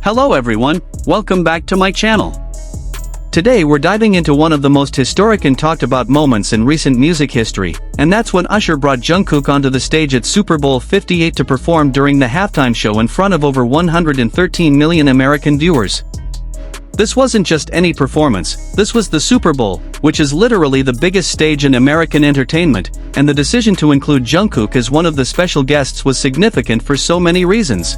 Hello everyone, welcome back to my channel. Today we're diving into one of the most historic and talked about moments in recent music history, and that's when Usher brought Jungkook onto the stage at Super Bowl 58 to perform during the halftime show in front of over 113 million American viewers. This wasn't just any performance, this was the Super Bowl, which is literally the biggest stage in American entertainment, and the decision to include Jungkook as one of the special guests was significant for so many reasons.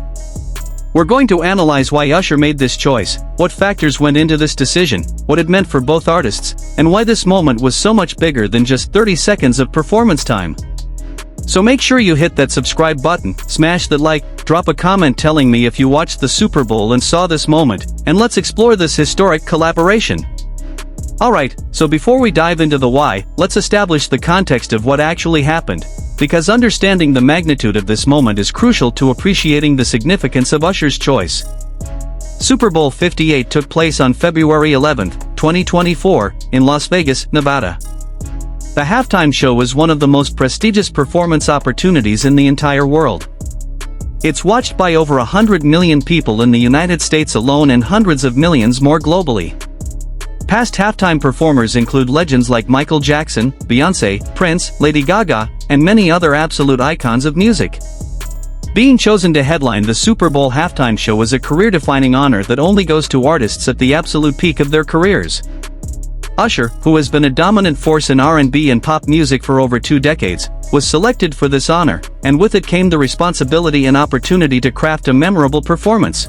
We're going to analyze why Usher made this choice, what factors went into this decision, what it meant for both artists, and why this moment was so much bigger than just 30 seconds of performance time. So make sure you hit that subscribe button, smash that like, drop a comment telling me if you watched the Super Bowl and saw this moment, and let's explore this historic collaboration. Alright, so before we dive into the why, let's establish the context of what actually happened, because understanding the magnitude of this moment is crucial to appreciating the significance of Usher's choice. Super Bowl 58 took place on February 11, 2024, in Las Vegas, Nevada. The halftime show was one of the most prestigious performance opportunities in the entire world. It's watched by over 100 million people in the United States alone and hundreds of millions more globally. Past halftime performers include legends like Michael Jackson, Beyoncé, Prince, Lady Gaga, and many other absolute icons of music. Being chosen to headline the Super Bowl halftime show is a career-defining honor that only goes to artists at the absolute peak of their careers. Usher, who has been a dominant force in R&B and pop music for over 2 decades, was selected for this honor, and with it came the responsibility and opportunity to craft a memorable performance.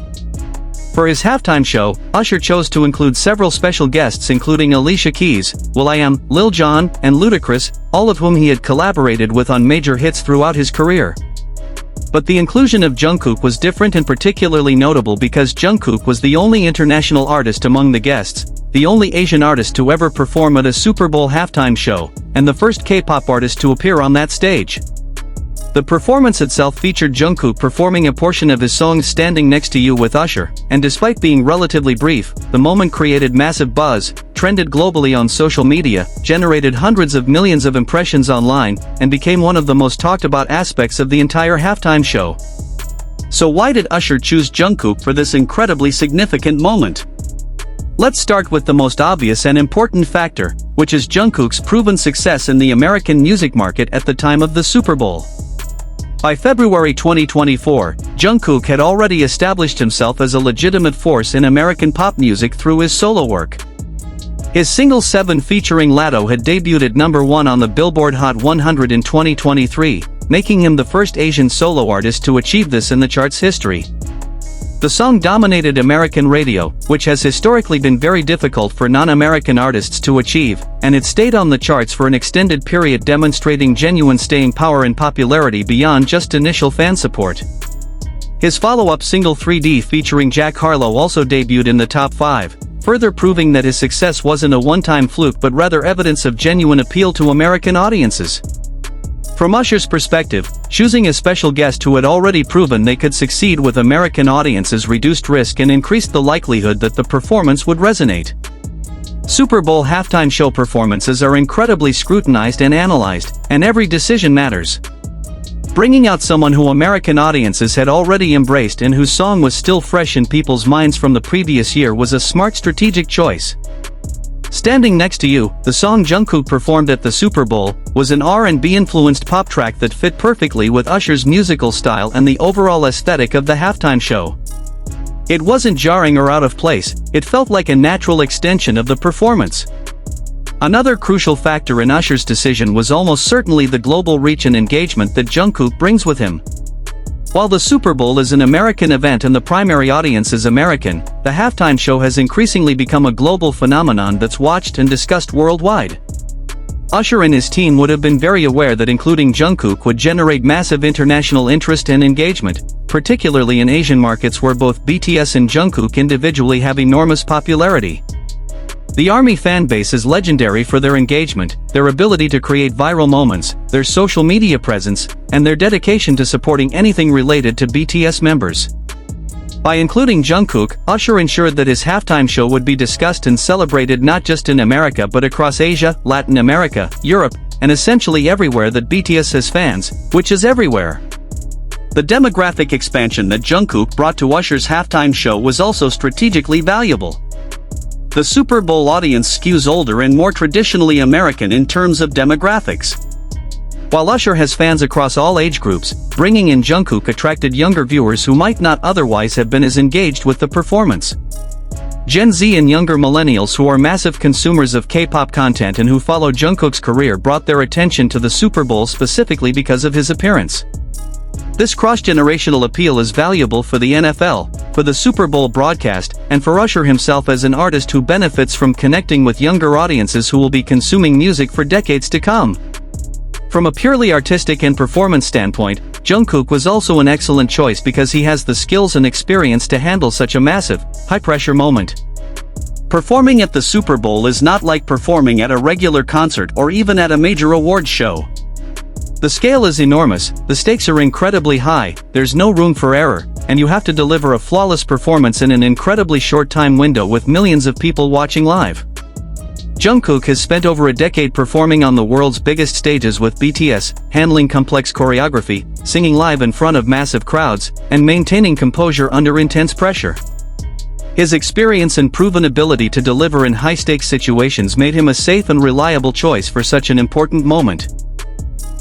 For his halftime show, Usher chose to include several special guests including Alicia Keys, will.i.am, Lil Jon, and Ludacris, all of whom he had collaborated with on major hits throughout his career. But the inclusion of Jungkook was different and particularly notable because Jungkook was the only international artist among the guests, the only Asian artist to ever perform at a Super Bowl halftime show, and the first K-pop artist to appear on that stage. The performance itself featured Jungkook performing a portion of his song Standing Next to You with Usher, and despite being relatively brief, the moment created massive buzz, trended globally on social media, generated hundreds of millions of impressions online, and became one of the most talked about aspects of the entire halftime show. So why did Usher choose Jungkook for this incredibly significant moment? Let's start with the most obvious and important factor, which is Jungkook's proven success in the American music market at the time of the Super Bowl. By February 2024, Jungkook had already established himself as a legitimate force in American pop music through his solo work. His single 7 featuring Latto had debuted at #1 on the Billboard Hot 100 in 2023, making him the first Asian solo artist to achieve this in the chart's history. The song dominated American radio, which has historically been very difficult for non-American artists to achieve, and it stayed on the charts for an extended period, demonstrating genuine staying power and popularity beyond just initial fan support. His follow-up single 3D featuring Jack Harlow also debuted in the top 5, further proving that his success wasn't a one-time fluke but rather evidence of genuine appeal to American audiences. From Usher's perspective, choosing a special guest who had already proven they could succeed with American audiences reduced risk and increased the likelihood that the performance would resonate. Super Bowl halftime show performances are incredibly scrutinized and analyzed, and every decision matters. Bringing out someone who American audiences had already embraced and whose song was still fresh in people's minds from the previous year was a smart strategic choice. Standing Next to You, the song Jungkook performed at the Super Bowl, was an R&B-influenced pop track that fit perfectly with Usher's musical style and the overall aesthetic of the halftime show. It wasn't jarring or out of place, it felt like a natural extension of the performance. Another crucial factor in Usher's decision was almost certainly the global reach and engagement that Jungkook brings with him. While the Super Bowl is an American event and the primary audience is American, the halftime show has increasingly become a global phenomenon that's watched and discussed worldwide. Usher and his team would have been very aware that including Jungkook would generate massive international interest and engagement, particularly in Asian markets where both BTS and Jungkook individually have enormous popularity. The ARMY fanbase is legendary for their engagement, their ability to create viral moments, their social media presence, and their dedication to supporting anything related to BTS members. By including Jungkook, Usher ensured that his halftime show would be discussed and celebrated not just in America but across Asia, Latin America, Europe, and essentially everywhere that BTS has fans, which is everywhere. The demographic expansion that Jungkook brought to Usher's halftime show was also strategically valuable. The Super Bowl audience skews older and more traditionally American in terms of demographics. While Usher has fans across all age groups, bringing in Jungkook attracted younger viewers who might not otherwise have been as engaged with the performance. Gen Z and younger millennials who are massive consumers of K-pop content and who follow Jungkook's career brought their attention to the Super Bowl specifically because of his appearance. This cross-generational appeal is valuable for the NFL, for the Super Bowl broadcast, and for Usher himself as an artist who benefits from connecting with younger audiences who will be consuming music for decades to come. From a purely artistic and performance standpoint, Jungkook was also an excellent choice because he has the skills and experience to handle such a massive, high-pressure moment. Performing at the Super Bowl is not like performing at a regular concert or even at a major awards show. The scale is enormous, the stakes are incredibly high, there's no room for error, and you have to deliver a flawless performance in an incredibly short time window with millions of people watching live. Jungkook has spent over a decade performing on the world's biggest stages with BTS, handling complex choreography, singing live in front of massive crowds, and maintaining composure under intense pressure. His experience and proven ability to deliver in high-stakes situations made him a safe and reliable choice for such an important moment.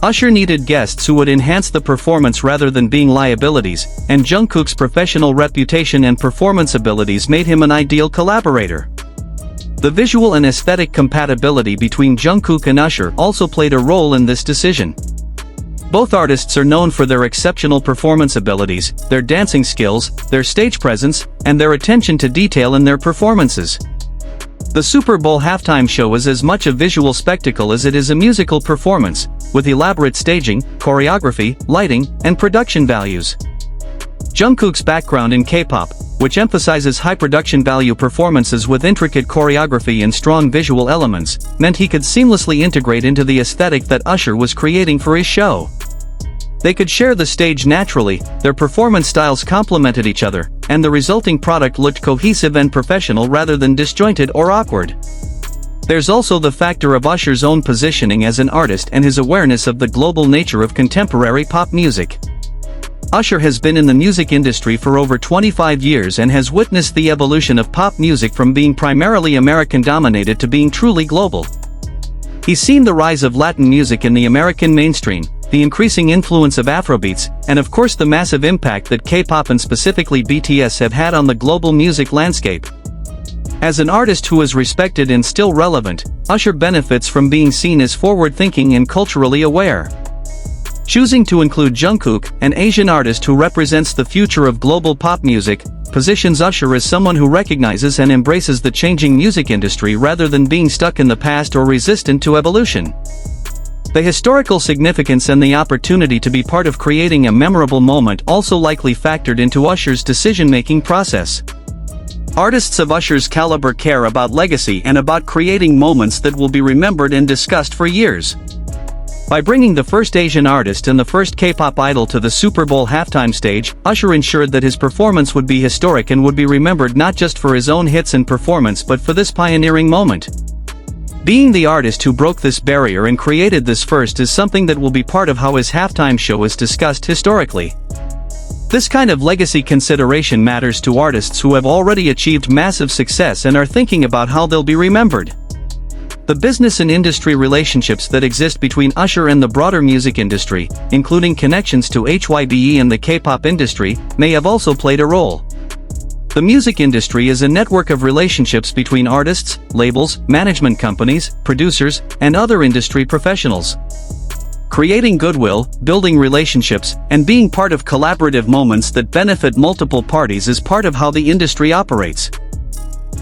Usher needed guests who would enhance the performance rather than being liabilities, and Jungkook's professional reputation and performance abilities made him an ideal collaborator. The visual and aesthetic compatibility between Jungkook and Usher also played a role in this decision. Both artists are known for their exceptional performance abilities, their dancing skills, their stage presence, and their attention to detail in their performances. The Super Bowl halftime show is as much a visual spectacle as it is a musical performance, with elaborate staging, choreography, lighting, and production values. Jungkook's background in K-pop, which emphasizes high production value performances with intricate choreography and strong visual elements, meant he could seamlessly integrate into the aesthetic that Usher was creating for his show. They could share the stage naturally, their performance styles complemented each other, and the resulting product looked cohesive and professional rather than disjointed or awkward. There's also the factor of Usher's own positioning as an artist and his awareness of the global nature of contemporary pop music. Usher has been in the music industry for over 25 years and has witnessed the evolution of pop music from being primarily American-dominated to being truly global. He's seen the rise of Latin music in the American mainstream, the increasing influence of Afrobeats, and of course the massive impact that K-pop and specifically BTS have had on the global music landscape. As an artist who is respected and still relevant, Usher benefits from being seen as forward-thinking and culturally aware. Choosing to include Jungkook, an Asian artist who represents the future of global pop music, positions Usher as someone who recognizes and embraces the changing music industry rather than being stuck in the past or resistant to evolution. The historical significance and the opportunity to be part of creating a memorable moment also likely factored into Usher's decision-making process. Artists of Usher's caliber care about legacy and about creating moments that will be remembered and discussed for years. By bringing the first Asian artist and the first K-pop idol to the Super Bowl halftime stage, Usher ensured that his performance would be historic and would be remembered not just for his own hits and performance but for this pioneering moment. Being the artist who broke this barrier and created this first is something that will be part of how his halftime show is discussed historically. This kind of legacy consideration matters to artists who have already achieved massive success and are thinking about how they'll be remembered. The business and industry relationships that exist between Usher and the broader music industry, including connections to HYBE and the K-pop industry, may have also played a role. The music industry is a network of relationships between artists, labels, management companies, producers, and other industry professionals. Creating goodwill, building relationships, and being part of collaborative moments that benefit multiple parties is part of how the industry operates.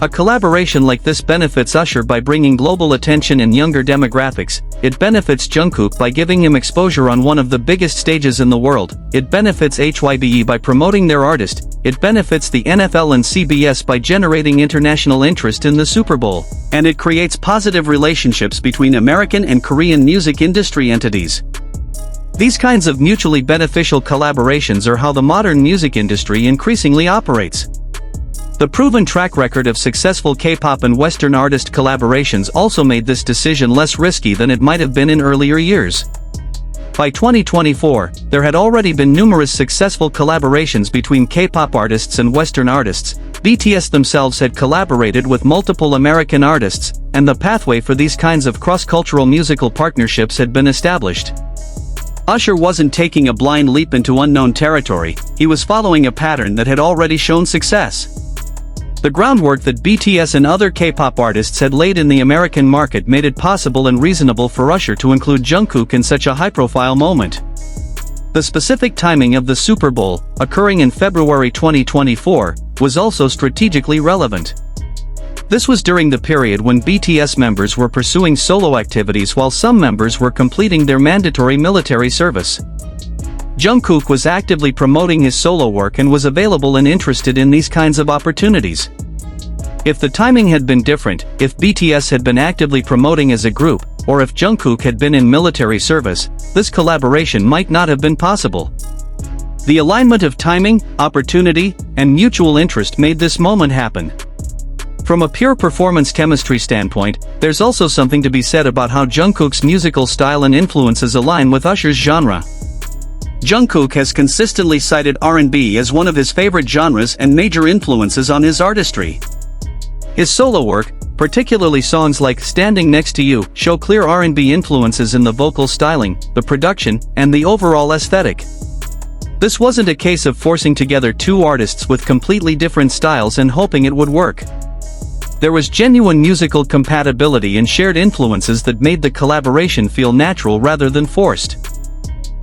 A collaboration like this benefits Usher by bringing global attention and younger demographics, it benefits Jungkook by giving him exposure on one of the biggest stages in the world, it benefits HYBE by promoting their artist, it benefits the NFL and CBS by generating international interest in the Super Bowl, and it creates positive relationships between American and Korean music industry entities. These kinds of mutually beneficial collaborations are how the modern music industry increasingly operates. The proven track record of successful K-pop and Western artist collaborations also made this decision less risky than it might have been in earlier years. By 2024, there had already been numerous successful collaborations between K-pop artists and Western artists. BTS themselves had collaborated with multiple American artists, and the pathway for these kinds of cross-cultural musical partnerships had been established. Usher wasn't taking a blind leap into unknown territory, he was following a pattern that had already shown success. The groundwork that BTS and other K-pop artists had laid in the American market made it possible and reasonable for Usher to include Jungkook in such a high-profile moment. The specific timing of the Super Bowl, occurring in February 2024, was also strategically relevant. This was during the period when BTS members were pursuing solo activities while some members were completing their mandatory military service. Jungkook was actively promoting his solo work and was available and interested in these kinds of opportunities. If the timing had been different, if BTS had been actively promoting as a group, or if Jungkook had been in military service, this collaboration might not have been possible. The alignment of timing, opportunity, and mutual interest made this moment happen. From a pure performance chemistry standpoint, there's also something to be said about how Jungkook's musical style and influences align with Usher's genre. Jungkook has consistently cited R&B as one of his favorite genres and major influences on his artistry. His solo work, particularly songs like Standing Next to You, show clear R&B influences in the vocal styling, the production, and the overall aesthetic. This wasn't a case of forcing together two artists with completely different styles and hoping it would work. There was genuine musical compatibility and shared influences that made the collaboration feel natural rather than forced.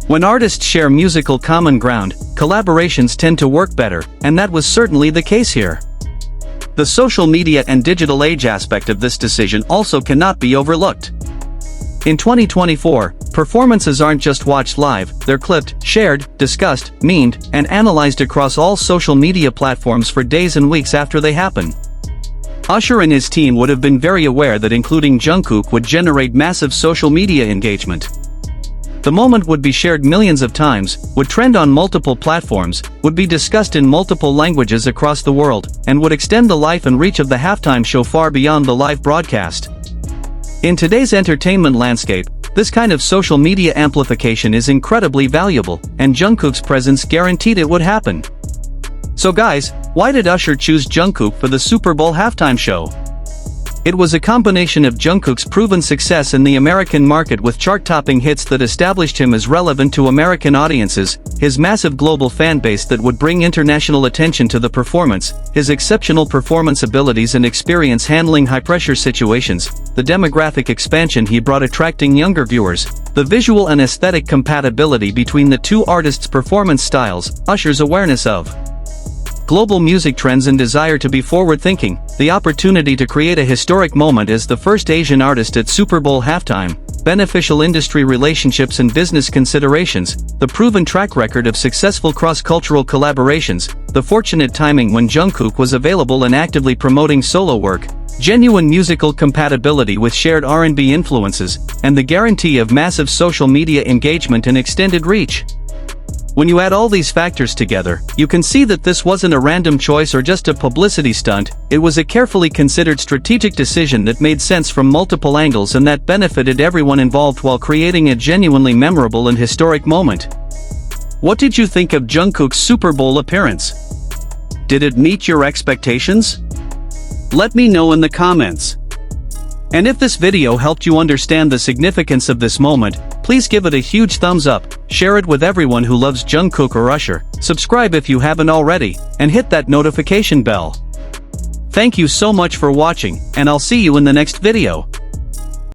When artists share musical common ground, collaborations tend to work better, and that was certainly the case here. The social media and digital age aspect of this decision also cannot be overlooked. In 2024, performances aren't just watched live, they're clipped, shared, discussed, memed, and analyzed across all social media platforms for days and weeks after they happen. Usher and his team would have been very aware that including Jungkook would generate massive social media engagement. The moment would be shared millions of times, would trend on multiple platforms, would be discussed in multiple languages across the world, and would extend the life and reach of the halftime show far beyond the live broadcast. In today's entertainment landscape, this kind of social media amplification is incredibly valuable, and Jungkook's presence guaranteed it would happen. So guys, why did Usher choose Jungkook for the Super Bowl halftime show? It was a combination of Jungkook's proven success in the American market with chart-topping hits that established him as relevant to American audiences, his massive global fan base that would bring international attention to the performance, his exceptional performance abilities and experience handling high-pressure situations, the demographic expansion he brought attracting younger viewers, the visual and aesthetic compatibility between the two artists' performance styles, Usher's awareness of global music trends and desire to be forward-thinking, the opportunity to create a historic moment as the first Asian artist at Super Bowl halftime, beneficial industry relationships and business considerations, the proven track record of successful cross-cultural collaborations, the fortunate timing when Jungkook was available and actively promoting solo work, genuine musical compatibility with shared R&B influences, and the guarantee of massive social media engagement and extended reach. When you add all these factors together, you can see that this wasn't a random choice or just a publicity stunt, it was a carefully considered strategic decision that made sense from multiple angles and that benefited everyone involved while creating a genuinely memorable and historic moment. What did you think of Jungkook's Super Bowl appearance? Did it meet your expectations? Let me know in the comments. And if this video helped you understand the significance of this moment, please give it a huge thumbs up, share it with everyone who loves Jungkook or Usher, subscribe if you haven't already, and hit that notification bell. Thank you so much for watching, and I'll see you in the next video.